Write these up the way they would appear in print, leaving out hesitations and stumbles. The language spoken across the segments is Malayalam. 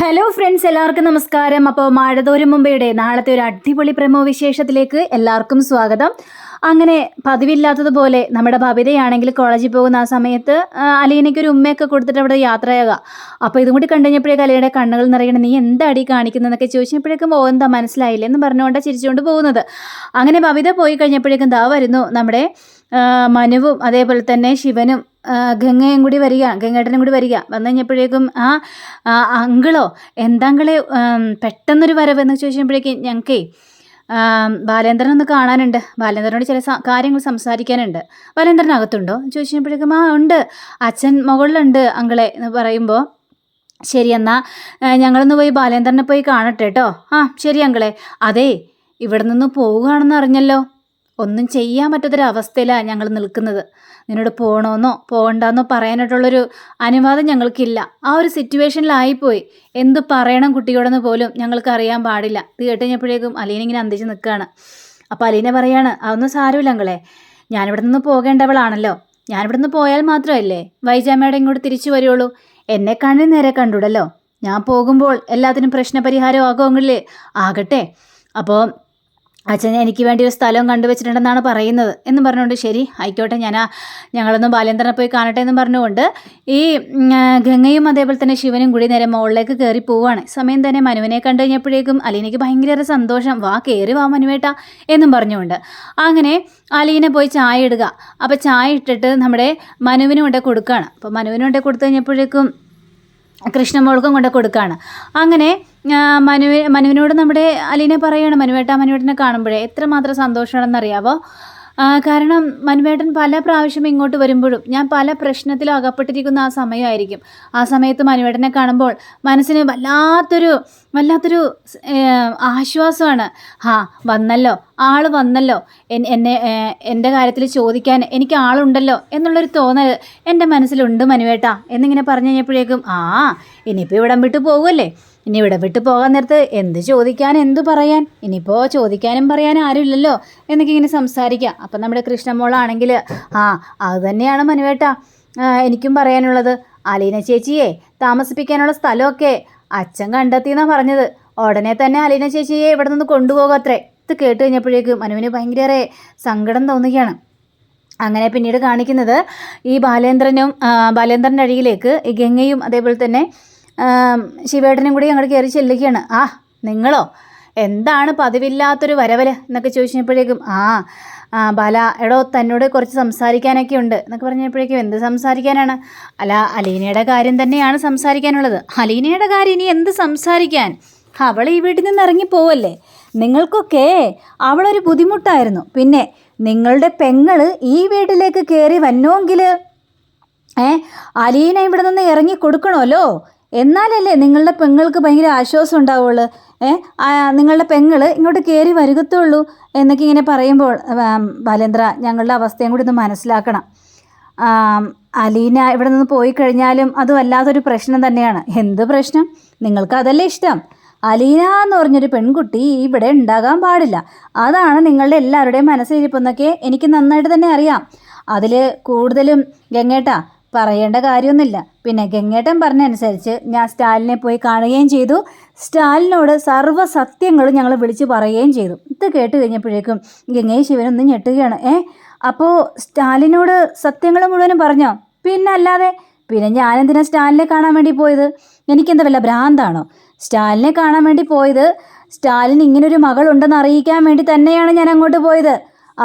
ഹലോ ഫ്രണ്ട്സ്, എല്ലാവർക്കും നമസ്കാരം. അപ്പോൾ മഴതോരും മുമ്പയുടെ നാളത്തെ ഒരു അടിപൊളി പ്രമോ വിശേഷത്തിലേക്ക് എല്ലാവർക്കും സ്വാഗതം. അങ്ങനെ പതിവില്ലാത്തതുപോലെ നമ്മുടെ ഭവിതയാണെങ്കിൽ കോളേജിൽ പോകുന്ന ആ സമയത്ത് അലീനയ്ക്ക് ഒരു ഉമ്മയൊക്കെ കൊടുത്തിട്ട് അവിടെ യാത്രയാകുക. അപ്പോൾ ഇതും കൂടി കണ്ടുകഴിഞ്ഞപ്പോഴേക്കും അലീനയുടെ കണ്ണുകൾ നിറയണം. നീ എന്താ അടി കാണിക്കുന്നതെന്നൊക്കെ ചോദിച്ചപ്പോഴേക്കും എന്താ മനസ്സിലായില്ല എന്ന് പറഞ്ഞുകൊണ്ട് ചിരിച്ചുകൊണ്ട് പോകുന്നത്. അങ്ങനെ ഭവിത പോയി കഴിഞ്ഞപ്പോഴേക്കും ദാ വരുന്നു നമ്മുടെ മനുവും അതേപോലെ തന്നെ ശിവനും ഗംഗയും കൂടി വരിക, ഗംഗേട്ടനും കൂടി വരിക. വന്നു കഴിഞ്ഞപ്പോഴേക്കും അങ്കിളോ എന്താങ്കിളെ പെട്ടെന്നൊരു വരവെന്ന് ചോദിച്ചപ്പോഴേക്കും ഞങ്ങൾക്കേ ബാലേന്ദ്രൻ ഒന്ന് കാണാനുണ്ട്, ബാലേന്ദ്രനോട് ചില കാര്യങ്ങൾ സംസാരിക്കാനുണ്ട്. ബാലേന്ദ്രൻ അകത്തുണ്ടോ ചോദിച്ചപ്പോഴേക്കും ഉണ്ട്, അച്ഛൻ മുകളിലുണ്ട് അങ്കിളെ എന്ന് പറയുമ്പോൾ ശരി എന്നാൽ ഞങ്ങളൊന്ന് പോയി ബാലേന്ദ്രനെ പോയി കാണട്ടെ കേട്ടോ. ശരി അങ്കിളെ. അതേ, ഇവിടെ നിന്ന് പോവുകയാണെന്ന് അറിഞ്ഞല്ലോ. ഒന്നും ചെയ്യാൻ പറ്റാത്തൊരവസ്ഥയിലാണ് ഞങ്ങൾ നിൽക്കുന്നത്. നിന്നോട് പോകണമെന്നോ പോകണ്ടെന്നോ പറയാനായിട്ടുള്ളൊരു അനുവാദം ഞങ്ങൾക്കില്ല. ആ ഒരു സിറ്റുവേഷനിലായിപ്പോയി. എന്ത് പറയണം കുട്ടിയോടെന്ന് പോലും ഞങ്ങൾക്ക് അറിയാൻ പാടില്ല. ഇത് കേട്ട് കഴിഞ്ഞപ്പോഴേക്കും അലീന ഇങ്ങനെ അന്തിച്ച് നിൽക്കുകയാണ്. അപ്പോൾ അലീന പറയാണ്, അതൊന്നും സാരമില്ല അങ്ങളെ, ഞാനിവിടെ നിന്ന് പോകേണ്ടവളാണല്ലോ. ഞാനിവിടെ നിന്ന് പോയാൽ മാത്രമല്ലേ വൈജാമ്മയുടെ ഇങ്ങോട്ട് തിരിച്ചു വരുള്ളൂ. എന്നെ കണ്ണിൽ നേരെ കണ്ടുടല്ലോ. ഞാൻ പോകുമ്പോൾ എല്ലാത്തിനും പ്രശ്നപരിഹാരം ആകുമെങ്കിലേ ആകട്ടെ. അപ്പോൾ അച്ഛൻ എനിക്ക് വേണ്ടി ഒരു സ്ഥലവും കണ്ടുവച്ചിട്ടുണ്ടെന്നാണ് പറയുന്നത് എന്ന് പറഞ്ഞുകൊണ്ട് ശരി ആയിക്കോട്ടെ, ഞങ്ങളൊന്ന് ബാലേന്ദ്രനെ പോയി കാണട്ടെ എന്ന് പറഞ്ഞുകൊണ്ട് ഈ ഗംഗയും അതേപോലെ തന്നെ ശിവനും കൂടി നേരെ മുകളിലേക്ക് കയറി പോവുകയാണ്. സമയം തന്നെ മനുവിനെ കണ്ടു കഴിഞ്ഞപ്പോഴേക്കും അലീനയ്ക്ക് ഭയങ്കര സന്തോഷം. കയറി വാ മനുവേട്ട എന്നും പറഞ്ഞുകൊണ്ട് അങ്ങനെ അലീന പോയി ചായ ഇടുക. അപ്പോൾ ചായ ഇട്ടിട്ട് നമ്മുടെ മനുവിനും കൊണ്ടേ കൊടുക്കുകയാണ്. അപ്പോൾ മനുവിനും കൊണ്ടേ കൊടുത്തു കഴിഞ്ഞപ്പോഴേക്കും കൃഷ്ണമോൾക്കും കൊണ്ട് കൊടുക്കുകയാണ്. അങ്ങനെ മനുവിനോട് നമ്മുടെ അലീന പറയുകയാണ്, മനുവേട്ടനെ കാണുമ്പോഴേ എത്രമാത്രം സന്തോഷമാണെന്നറിയാവോ. കാരണം മനുവേട്ടൻ പല പ്രാവശ്യം ഇങ്ങോട്ട് വരുമ്പോഴും ഞാൻ പല പ്രശ്നത്തിലും അകപ്പെട്ടിരിക്കുന്ന ആ സമയമായിരിക്കും. ആ സമയത്ത് മനുവേട്ടനെ കാണുമ്പോൾ മനസ്സിന് വല്ലാത്തൊരു ആശ്വാസമാണ്. വന്നല്ലോ, ആൾ വന്നല്ലോ, എൻ്റെ കാര്യത്തിൽ ചോദിക്കാൻ എനിക്ക് ആളുണ്ടല്ലോ എന്നുള്ളൊരു തോന്നൽ എൻ്റെ മനസ്സിലുണ്ട് മനുവേട്ട എന്നിങ്ങനെ പറഞ്ഞു കഴിഞ്ഞപ്പോഴേക്കും ഇനിയിപ്പോൾ ഇവിടം വിട്ട് പോകുമല്ലേ, ഇനി ഇവിടെ വിട്ട് പോകാൻ നേരത്ത് എന്ത് ചോദിക്കാൻ എന്തു പറയാൻ, ഇനിയിപ്പോൾ ചോദിക്കാനും പറയാനും ആരുമില്ലല്ലോ എന്നൊക്കെ ഇങ്ങനെ സംസാരിക്കാം. അപ്പം നമ്മുടെ കൃഷ്ണമോളാണെങ്കിൽ അത് തന്നെയാണ് മനുവേട്ട എനിക്കും പറയാനുള്ളത്. അലീന ചേച്ചിയെ താമസിപ്പിക്കാനുള്ള സ്ഥലമൊക്കെ അച്ഛൻ കണ്ടെത്തിയെന്നാണ് പറഞ്ഞത്. ഉടനെ തന്നെ അലീന ചേച്ചിയെ ഇവിടെ നിന്ന് കൊണ്ടുപോകാത്രേ. ഇത് കേട്ട് കഴിഞ്ഞപ്പോഴേക്കും മനുവിന് ഭയങ്കര സങ്കടം തോന്നുകയാണ്. അങ്ങനെ പിന്നീട് കാണിക്കുന്നത് ഈ ബാലേന്ദ്രൻ്റെ അരികിലേക്ക് ഈ ഗംഗയും അതേപോലെ തന്നെ ശിവേട്ടനും കൂടി അങ്ങോട്ട് കയറി ചെല്ലുകയാണ്. നിങ്ങളോ എന്താണ് പതിവില്ലാത്തൊരു വരവല് എന്നൊക്കെ ചോദിച്ചപ്പോഴേക്കും ബാല എടോ തന്നോട് കുറച്ച് സംസാരിക്കാനൊക്കെ ഉണ്ട് എന്നൊക്കെ പറഞ്ഞപ്പോഴേക്കും എന്ത് സംസാരിക്കാനാണ്? അല്ല, അലീനയുടെ കാര്യം തന്നെയാണ് സംസാരിക്കാനുള്ളത്. അലീനയുടെ കാര്യം ഇനി എന്ത് സംസാരിക്കാൻ? അവൾ ഈ വീട്ടിൽ നിന്ന് ഇറങ്ങിപ്പോവല്ലേ. നിങ്ങൾക്കൊക്കെ അവളൊരു ബുദ്ധിമുട്ടായിരുന്നു. പിന്നെ നിങ്ങളുടെ പെങ്ങള് ഈ വീട്ടിലേക്ക് കയറി വന്നോങ്കിൽ അലീന ഇവിടെ നിന്ന് ഇറങ്ങി കൊടുക്കണമല്ലോ. എന്നാലല്ലേ നിങ്ങളുടെ പെങ്ങൾക്ക് ഭയങ്കര ആശ്വാസം ഉണ്ടാവുള്ളൂ. നിങ്ങളുടെ പെങ്ങൾ ഇങ്ങോട്ട് കയറി വരുകത്തുള്ളൂ എന്നൊക്കെ ഇങ്ങനെ പറയുമ്പോൾ ബാലേന്ദ്ര ഞങ്ങളുടെ അവസ്ഥയും കൂടി ഒന്ന് മനസ്സിലാക്കണം. അലീന ഇവിടെ നിന്ന് പോയി കഴിഞ്ഞാലും അത് വല്ലാത്തൊരു പ്രശ്നം തന്നെയാണ്. എന്ത് പ്രശ്നം? നിങ്ങൾക്ക് അതല്ലേ ഇഷ്ടം? അലീന എന്ന് പറഞ്ഞൊരു പെൺകുട്ടി ഇവിടെ ഉണ്ടാകാൻ പാടില്ല. അതാണ് നിങ്ങളുടെ എല്ലാവരുടെയും മനസ്സിലിരിപ്പെന്നൊക്കെ എനിക്ക് നന്നായിട്ട് തന്നെ അറിയാം. അതിൽ കൂടുതലും ഗംഗേട്ട പറയേണ്ട കാര്യമൊന്നുമില്ല. പിന്നെ ഗംഗേട്ടൻ പറഞ്ഞനുസരിച്ച് ഞാൻ സ്റ്റാലിനെ പോയി കാണുകയും ചെയ്തു. സ്റ്റാലിനോട് സർവ്വ സത്യങ്ങളും ഞങ്ങൾ വിളിച്ച് പറയുകയും ചെയ്തു. ഇത് കേട്ട് കഴിഞ്ഞപ്പോഴേക്കും ഗംഗയും ശിവനൊന്നും ഞെട്ടുകയാണ്. അപ്പോൾ സ്റ്റാലിനോട് സത്യങ്ങൾ മുഴുവനും പറഞ്ഞോ? പിന്നെ അല്ലാതെ, പിന്നെ ഞാനെന്തിനാ സ്റ്റാലിനെ കാണാൻ വേണ്ടി പോയത്? എനിക്കെന്താ വല്ല ഭ്രാന്താണോ? സ്റ്റാലിനെ കാണാൻ വേണ്ടി പോയത് സ്റ്റാലിന് ഇങ്ങനൊരു മകളുണ്ടെന്ന് അറിയിക്കാൻ വേണ്ടി തന്നെയാണ് ഞാൻ അങ്ങോട്ട് പോയത്.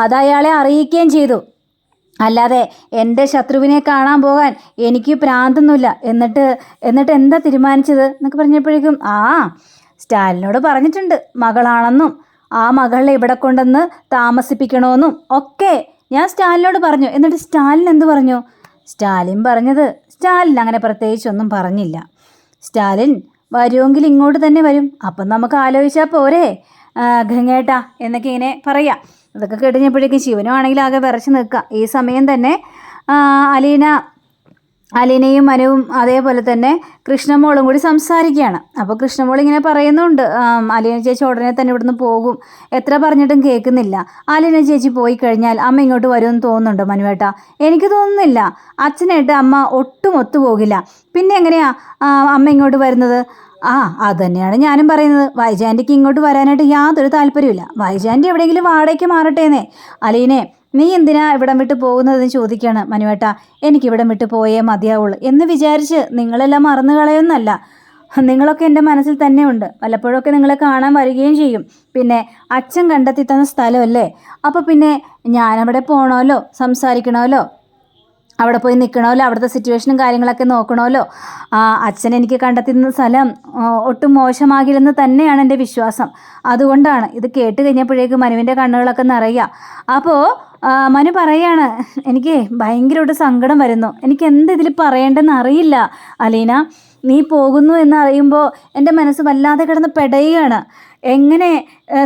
അത് അയാളെ അറിയിക്കുകയും ചെയ്തു. അല്ലാതെ എൻ്റെ ശത്രുവിനെ കാണാൻ പോകാൻ എനിക്ക് പ്രാന്തൊന്നുമില്ല. എന്നിട്ട് എന്താ തീരുമാനിച്ചത് എന്നൊക്കെ പറഞ്ഞപ്പോഴേക്കും സ്റ്റാലിനോട് പറഞ്ഞിട്ടുണ്ട് മകളാണെന്നും ആ മകളെ ഇവിടെ കൊണ്ടുവന്ന് താമസിപ്പിക്കണമെന്നും ഒക്കെ ഞാൻ സ്റ്റാലിനോട് പറഞ്ഞു. എന്നിട്ട് സ്റ്റാലിൻ എന്ത് പറഞ്ഞു? സ്റ്റാലിൻ പറഞ്ഞത് സ്റ്റാലിൻ അങ്ങനെ പ്രത്യേകിച്ചൊന്നും പറഞ്ഞില്ല. സ്റ്റാലിൻ വരുമെങ്കിൽ ഇങ്ങോട്ട് തന്നെ വരും. അപ്പം നമുക്ക് ആലോചിച്ചാൽ പോരെ ഗംഗേട്ട എന്നൊക്കെ ഇങ്ങനെ പറയാം. ഇതൊക്കെ കേട്ടുകഴിഞ്ഞപ്പോഴേക്കും ശിവനും ആണെങ്കിൽ ആകെ വിറച്ച് നിൽക്കുക. ഈ സമയം തന്നെ അലീനയും മനുവും അതേപോലെ തന്നെ കൃഷ്ണമോളും കൂടി സംസാരിക്കുകയാണ്. അപ്പോൾ കൃഷ്ണമോൾ ഇങ്ങനെ പറയുന്നുണ്ട്, അലീന ചേച്ചി ഉടനെ തന്നെ ഇവിടുന്ന് പോകും. എത്ര പറഞ്ഞിട്ടും കേൾക്കുന്നില്ല. അലീന ചേച്ചി പോയി കഴിഞ്ഞാൽ അമ്മ ഇങ്ങോട്ട് വരുമെന്ന് തോന്നുന്നുണ്ടോ മനുവേട്ട? എനിക്ക് തോന്നുന്നില്ല. അച്ഛനായിട്ട് അമ്മ ഒട്ടും ഒത്തുപോകില്ല. പിന്നെ എങ്ങനെയാ അമ്മ ഇങ്ങോട്ട് വരുന്നത്? ആ അത് തന്നെയാണ് ഞാനും പറയുന്നത്. വൈജാൻറ്റിക്ക് ഇങ്ങോട്ട് വരാനായിട്ട് യാതൊരു താല്പര്യമില്ല. വൈജാൻറ്റി എവിടെയെങ്കിലും വാടകയ്ക്ക് മാറട്ടേന്നേ. അലീനെ നീ എന്തിനാ ഇവിടം വിട്ട് പോകുന്നതെന്ന് ചോദിക്കുകയാണ് മനുവേട്ട. എനിക്കിവിടം വിട്ട് പോയേ മതിയാവുള്ളൂ എന്ന് വിചാരിച്ച് നിങ്ങളെല്ലാം മറന്നു കളയൊന്നല്ല. നിങ്ങളൊക്കെ എൻ്റെ മനസ്സിൽ തന്നെ ഉണ്ട്. വല്ലപ്പോഴൊക്കെ നിങ്ങളെ കാണാൻ വരികയും ചെയ്യും. പിന്നെ അച്ഛൻ കണ്ടെത്തി തന്ന സ്ഥലമല്ലേ, അപ്പോൾ പിന്നെ ഞാനവിടെ പോകണമല്ലോ, സംസാരിക്കണമല്ലോ, അവിടെ പോയി നിൽക്കണമല്ലോ, അവിടുത്തെ സിറ്റുവേഷനും കാര്യങ്ങളൊക്കെ നോക്കണമല്ലോ. അച്ഛൻ എനിക്ക് കണ്ടെത്തുന്ന സ്ഥലം ഒട്ടും മോശമാകില്ലെന്ന് തന്നെയാണ് എൻ്റെ വിശ്വാസം. അതുകൊണ്ടാണ് ഇത് കേട്ട് കഴിഞ്ഞപ്പോഴേക്കും മനുവിൻ്റെ കണ്ണുകളൊക്കെ നിറയുക. അപ്പോൾ മനു പറയാണ്, എനിക്ക് ഭയങ്കരമായിട്ട് സങ്കടം വരുന്നു. എനിക്ക് എന്ത് ഇതിൽ പറയേണ്ടെന്ന് അറിയില്ല അലീന. നീ പോകുന്നു എന്നറിയുമ്പോൾ എൻ്റെ മനസ്സ് വല്ലാതെ കിടന്ന് പെടയുകയാണ്. എങ്ങനെ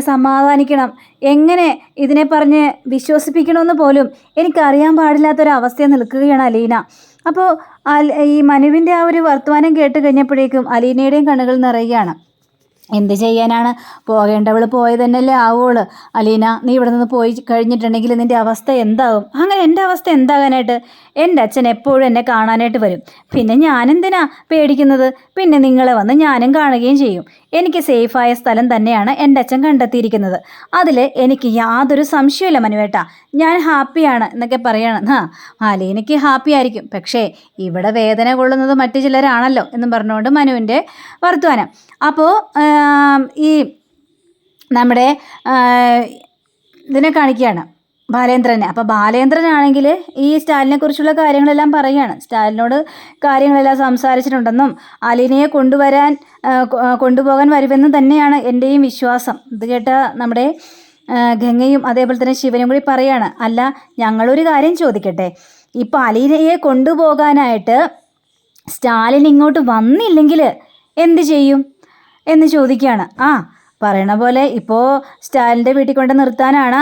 സമാധാനിക്കണം, എങ്ങനെ ഇതിനെ പറഞ്ഞ് വിശ്വസിപ്പിക്കണമെന്ന് പോലും എനിക്കറിയാൻ പാടില്ലാത്തൊരവസ്ഥയിൽ നിൽക്കുകയാണ് അലീന. അപ്പോൾ ഈ മനുവിൻ്റെ ആ ഒരു വർത്തമാനം കേട്ട് കഴിഞ്ഞപ്പോഴേക്കും അലീനയുടെയും കണ്ണുകൾ നിറയുകയാണ്. എന്ത് ചെയ്യാനാണ്, പോകേണ്ടവൾ പോയത് തന്നെയല്ലേ ആവുള്ളൂ. അലീന, നീ ഇവിടെ നിന്ന് പോയി കഴിഞ്ഞിട്ടുണ്ടെങ്കിൽ നിൻ്റെ അവസ്ഥ എന്താകും? അങ്ങനെ എൻ്റെ അവസ്ഥ എന്താകാനായിട്ട്? എൻ്റെ അച്ഛൻ എപ്പോഴും എന്നെ കാണാനായിട്ട് വരും. പിന്നെ ഞാനെന്തിനാ പേടിക്കുന്നത്? പിന്നെ നിങ്ങളെ വന്ന് ഞാനും കാണുകയും ചെയ്യും. എനിക്ക് സേഫായ സ്ഥലം തന്നെയാണ് എൻ്റെ അച്ഛൻ കണ്ടെത്തിയിരിക്കുന്നത്. അതിൽ എനിക്ക് യാതൊരു സംശയമില്ല മനുവേട്ട. ഞാൻ ഹാപ്പിയാണ് എന്നൊക്കെ പറയണം. അലീനയ്ക്ക് ഹാപ്പി ആയിരിക്കും, പക്ഷേ ഇവിടെ വേദന കൊള്ളുന്നത് മറ്റു ചിലരാണല്ലോ എന്നും പറഞ്ഞുകൊണ്ട് മനുവിൻ്റെ വർത്തമാനം. അപ്പോൾ ഈ നമ്മുടെ ഇതിനെ കാണിക്കുകയാണ് ബാലേന്ദ്രനെ. അപ്പോൾ ബാലേന്ദ്രനാണെങ്കിൽ ഈ സ്റ്റാലിനെ കുറിച്ചുള്ള കാര്യങ്ങളെല്ലാം പറയുകയാണ്. സ്റ്റാലിനോട് കാര്യങ്ങളെല്ലാം സംസാരിച്ചിട്ടുണ്ടെന്നും അലീനയെ കൊണ്ടുപോകാൻ വരുമെന്നും തന്നെയാണ് എൻ്റെയും വിശ്വാസം. ഇത് കേട്ട നമ്മുടെ ഗംഗയും അതേപോലെ തന്നെ ശിവനും കൂടി പറയാണ്, അല്ല ഞങ്ങളൊരു കാര്യം ചോദിക്കട്ടെ, ഇപ്പോൾ അലീനയെ കൊണ്ടുപോകാനായിട്ട് സ്റ്റാലിൻ ഇങ്ങോട്ട് വന്നില്ലെങ്കിൽ എന്ത് ചെയ്യും എന്ന് ചോദിക്കുകയാണ്. പറയണ പോലെ ഇപ്പോൾ സ്റ്റാലിൻ്റെ വീട്ടിൽ കൊണ്ട് നിർത്താനാണ്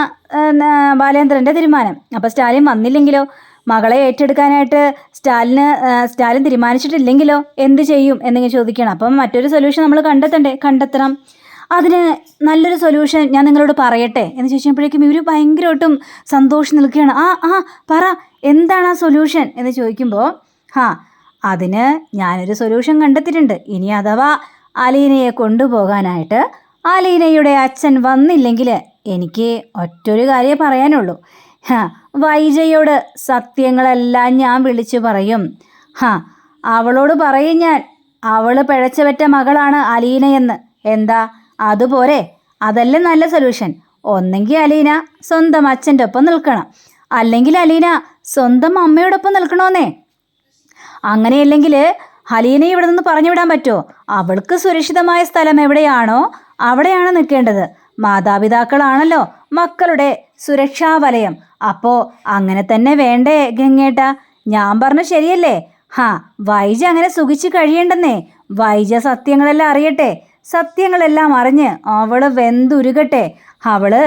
ബാലേന്ദ്രൻ്റെ തീരുമാനം. അപ്പോൾ സ്റ്റാലിൻ വന്നില്ലെങ്കിലോ, മകളെ ഏറ്റെടുക്കാനായിട്ട് സ്റ്റാലിൻ തീരുമാനിച്ചിട്ടില്ലെങ്കിലോ എന്ത് ചെയ്യും എന്നിങ്ങനെ ചോദിക്കണം. അപ്പം മറ്റൊരു സൊല്യൂഷൻ നമ്മൾ കണ്ടെത്തണം. അതിന് നല്ലൊരു സൊല്യൂഷൻ ഞാൻ നിങ്ങളോട് പറയട്ടെ എന്ന് ചോദിച്ചപ്പോഴേക്കും ഇവർ ഭയങ്കരമായിട്ടും സന്തോഷം നിൽക്കുകയാണ്. പറ എന്താണ് ആ സൊല്യൂഷൻ എന്ന് ചോദിക്കുമ്പോൾ അതിന് ഞാനൊരു സൊല്യൂഷൻ കണ്ടെത്തിയിട്ടുണ്ട്. ഇനി അഥവാ അലീനയെ കൊണ്ടുപോകാനായിട്ട് അലീനയുടെ അച്ഛൻ വന്നില്ലെങ്കിൽ എനിക്ക് ഒറ്റൊരു കാര്യമേ പറയാനുള്ളൂ. വൈജയോട് സത്യങ്ങളെല്ലാം ഞാൻ വിളിച്ചു പറയും. അവളോട് പറയും ഞാൻ, അവൾ പിഴച്ചുപറ്റ മകളാണ് അലീനയെന്ന്. എന്താ അതുപോലെ? അതല്ലേ നല്ല സൊല്യൂഷൻ. ഒന്നെങ്കിൽ അലീന സ്വന്തം അച്ഛൻ്റെ ഒപ്പം നിൽക്കണം, അല്ലെങ്കിൽ അലീന സ്വന്തം അമ്മയോടൊപ്പം നിൽക്കണമെന്നേ. അങ്ങനെയല്ലെങ്കിൽ അലീനയെ ഇവിടെ നിന്ന് പറഞ്ഞു വിടാൻ പറ്റുമോ? അവൾക്ക് സുരക്ഷിതമായ സ്ഥലം എവിടെയാണോ അവിടെയാണ് നിൽക്കേണ്ടത്. മാതാപിതാക്കളാണല്ലോ മക്കളുടെ സുരക്ഷാ വലയം. അപ്പോൾ അങ്ങനെ തന്നെ വേണ്ടേ ഗംഗേട്ട? ഞാൻ പറഞ്ഞ ശരിയല്ലേ? വൈജ അങ്ങനെ സുഖിച്ച് കഴിയണ്ടെന്നേ. വൈജ സത്യങ്ങളെല്ലാം അറിയട്ടെ. സത്യങ്ങളെല്ലാം അറിഞ്ഞ് അവള് വെന്തുരുകട്ടെ. അവള്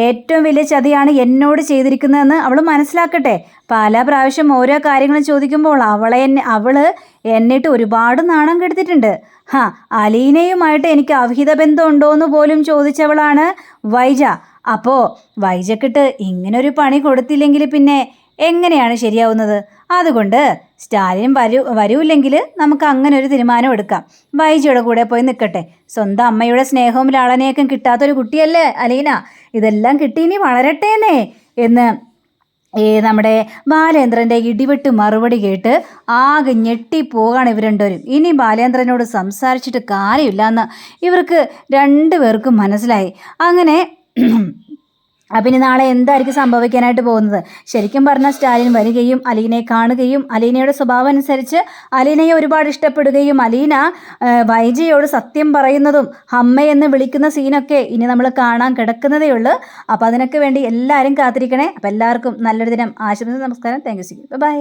ഏറ്റവും വലിയ ചതിയാണ് എന്നോട് ചെയ്തിരിക്കുന്നതെന്ന് അവൾ മനസ്സിലാക്കട്ടെ. പല പ്രാവശ്യം ഓരോ കാര്യങ്ങൾ ചോദിക്കുമ്പോൾ അവള് എന്നിട്ട് ഒരുപാട് നാണം കെടുത്തിട്ടുണ്ട്. അലീനയുമായിട്ട് എനിക്ക് അവിഹിത ബന്ധം ഉണ്ടോ എന്ന് പോലും ചോദിച്ചവളാണ് വൈജ. അപ്പോൾ വൈജക്കിട്ട് ഇങ്ങനൊരു പണി കൊടുത്തില്ലെങ്കിൽ പിന്നെ എങ്ങനെയാണ് ശരിയാവുന്നത്? അതുകൊണ്ട് സ്റ്റാലിൻ വരൂല്ലെങ്കിൽ നമുക്ക് അങ്ങനെ ഒരു തീരുമാനം എടുക്കാം. വൈജയുടെ കൂടെ പോയി നിൽക്കട്ടെ. സ്വന്തം അമ്മയുടെ സ്നേഹവും ലാളനയൊക്കെ കിട്ടാത്തൊരു കുട്ടിയല്ലേ അലീന. ഇതെല്ലാം കിട്ടി ഇനി വളരട്ടേന്നേ എന്ന് നമ്മുടെ ബാലേന്ദ്രൻ്റെ ഇടിവെട്ട് മറുപടി കേട്ട് ആകെ ഞെട്ടിപ്പോകാണ് ഇവർ രണ്ടുപേരും. ഇനി ബാലേന്ദ്രനോട് സംസാരിച്ചിട്ട് കാര്യമില്ല എന്ന് ഇവർക്ക് രണ്ടുപേർക്കും മനസ്സിലായി. അങ്ങനെ പിന്നെ നാളെ എന്തായിരിക്കും സംഭവിക്കാനായിട്ട് പോകുന്നത്? ശരിക്കും പറഞ്ഞാൽ സ്റ്റാലിൻ വരികയും അലീനയെ കാണുകയും അലീനയുടെ സ്വഭാവം അനുസരിച്ച് അലീനയെ ഒരുപാട് ഇഷ്ടപ്പെടുകയും അലീന വൈജയോട് സത്യം പറയുന്നതും അമ്മയെന്ന് വിളിക്കുന്ന സീനൊക്കെ ഇനി നമ്മൾ കാണാൻ കിടക്കുന്നതേ ഉള്ളൂ. അപ്പോൾ അതിനൊക്കെ വേണ്ടി എല്ലാവരും കാത്തിരിക്കണേ. അപ്പോൾ എല്ലാവർക്കും നല്ലൊരു ദിനം ആശംസിച്ച് നമസ്കാരം. Thank you. ബൈ.